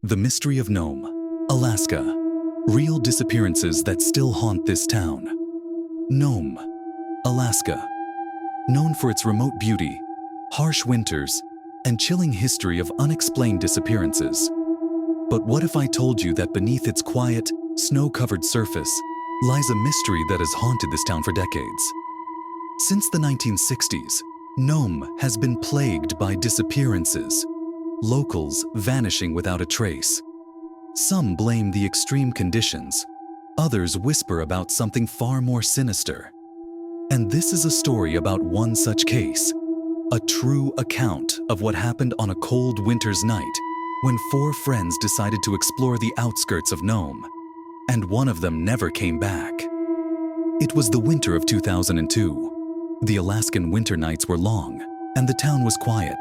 The Mystery of Nome, Alaska. Real disappearances that still haunt this town. Nome, Alaska. Known for its remote beauty, harsh winters, and chilling history of unexplained disappearances. But what if I told you that beneath its quiet, snow-covered surface lies a mystery that has haunted this town for decades? Since the 1960s, Nome has been plagued by disappearances, locals vanishing without a trace. Some blame the extreme conditions, others whisper about something far more sinister. And this is a story about one such case, a true account of what happened on a cold winter's night when four friends decided to explore the outskirts of Nome, and one of them never came back. It was the winter of 2002. The Alaskan winter nights were long, and the town was quiet,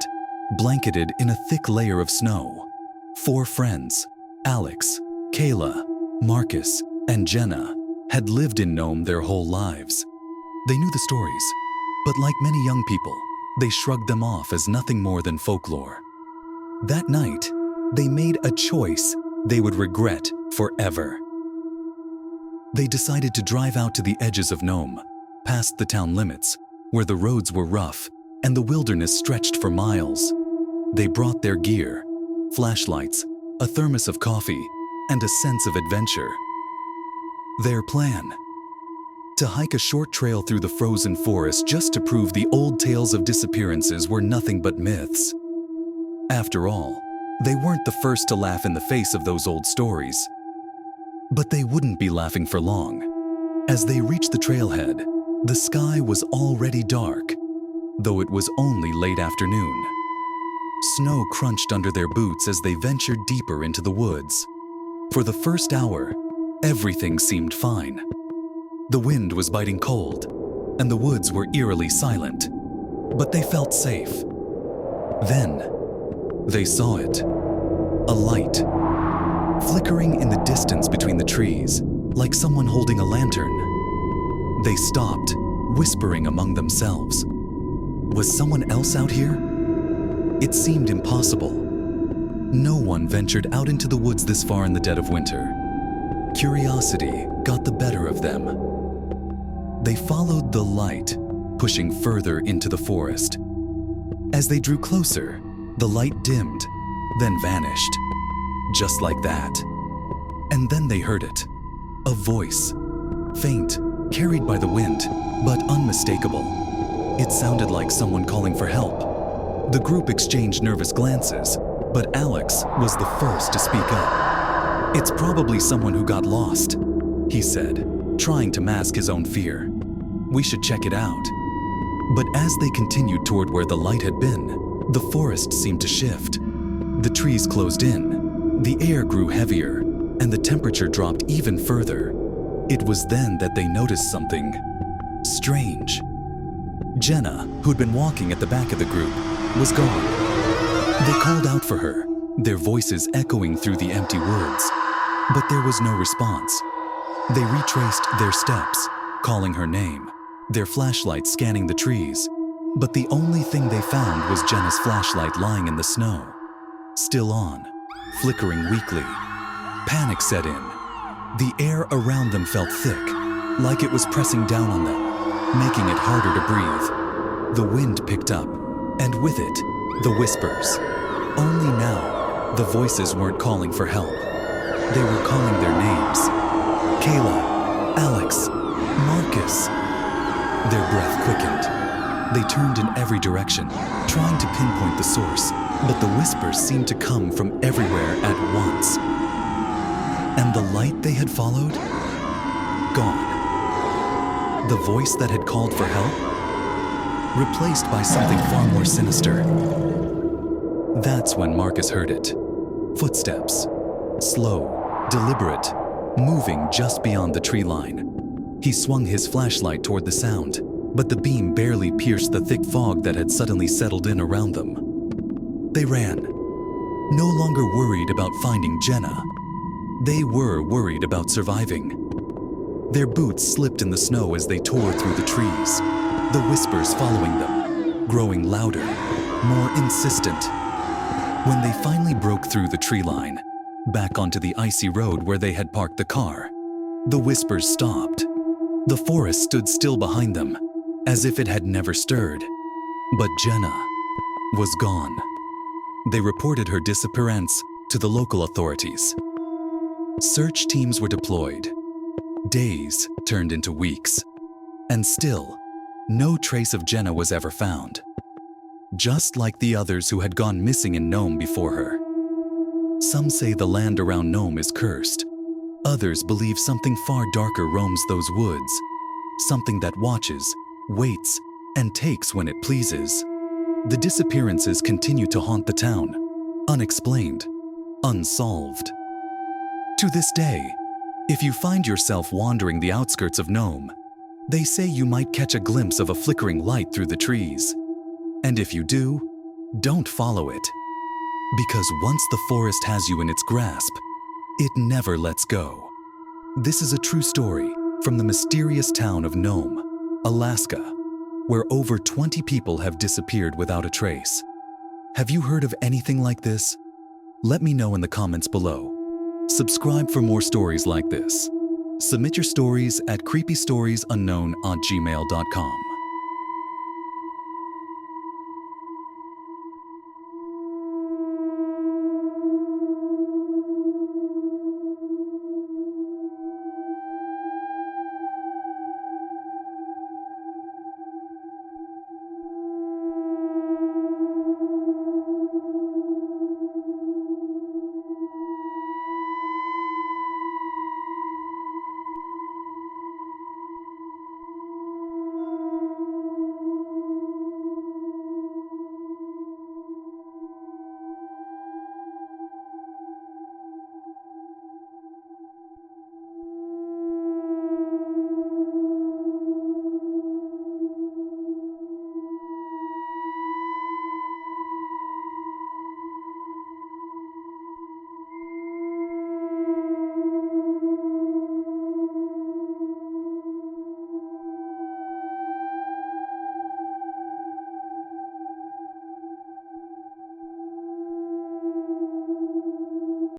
blanketed in a thick layer of snow. Four friends, Alex, Kayla, Marcus, and Jenna, had lived in Nome their whole lives. They knew the stories, but like many young people, they shrugged them off as nothing more than folklore. That night, they made a choice they would regret forever. They decided to drive out to the edges of Nome, past the town limits, where the roads were rough and the wilderness stretched for miles. They brought their gear, flashlights, a thermos of coffee, and a sense of adventure. Their plan: to hike a short trail through the frozen forest just to prove the old tales of disappearances were nothing but myths. After all, they weren't the first to laugh in the face of those old stories. But they wouldn't be laughing for long. As they reached the trailhead, the sky was already dark, though it was only late afternoon. Snow crunched under their boots as they ventured deeper into the woods. For the first hour, everything seemed fine. The wind was biting cold, and the woods were eerily silent, but they felt safe. Then, they saw it. A light, flickering in the distance between the trees, like someone holding a lantern. They stopped, whispering among themselves. Was someone else out here? It seemed impossible. No one ventured out into the woods this far in the dead of winter. Curiosity got the better of them. They followed the light, pushing further into the forest. As they drew closer, the light dimmed, then vanished. Just like that. And then they heard it. A voice. Faint, carried by the wind, but unmistakable. It sounded like someone calling for help. The group exchanged nervous glances, but Alex was the first to speak up. "It's probably someone who got lost," he said, trying to mask his own fear. "We should check it out." But as they continued toward where the light had been, the forest seemed to shift. The trees closed in, the air grew heavier, and the temperature dropped even further. It was then that they noticed something strange. Jenna, who'd been walking at the back of the group, was gone. They called out for her, their voices echoing through the empty woods, but there was no response. They retraced their steps, calling her name, their flashlights scanning the trees, but the only thing they found was Jenna's flashlight lying in the snow, still on, flickering weakly. Panic set in. The air around them felt thick, like it was pressing down on them, making it harder to breathe. The wind picked up, and with it, the whispers. Only now, the voices weren't calling for help. They were calling their names. Kayla, Alex, Marcus. Their breath quickened. They turned in every direction, trying to pinpoint the source, but the whispers seemed to come from everywhere at once. And the light they had followed? Gone. The voice that had called for help? Replaced by something far more sinister. That's when Marcus heard it. Footsteps. Slow, deliberate, moving just beyond the tree line. He swung his flashlight toward the sound, but the beam barely pierced the thick fog that had suddenly settled in around them. They ran, no longer worried about finding Jenna. They were worried about surviving. Their boots slipped in the snow as they tore through the trees, the whispers following them, growing louder, more insistent. When they finally broke through the tree line, back onto the icy road where they had parked the car. The whispers stopped. The forest stood still behind them, as if it had never stirred. But Jenna was gone. They reported her disappearance to the local authorities. Search teams were deployed. Days turned into weeks. And still, no trace of Jenna was ever found. Just like the others who had gone missing in Nome before her. Some say the land around Nome is cursed. Others believe something far darker roams those woods. Something that watches, waits, and takes when it pleases. The disappearances continue to haunt the town, unexplained, unsolved. To this day, if you find yourself wandering the outskirts of Nome, they say you might catch a glimpse of a flickering light through the trees. And if you do, don't follow it. Because once the forest has you in its grasp, it never lets go. This is a true story from the mysterious town of Nome, Alaska, where over 20 people have disappeared without a trace. Have you heard of anything like this? Let me know in the comments below. Subscribe for more stories like this. Submit your stories at creepystoriesunknown@gmail.com.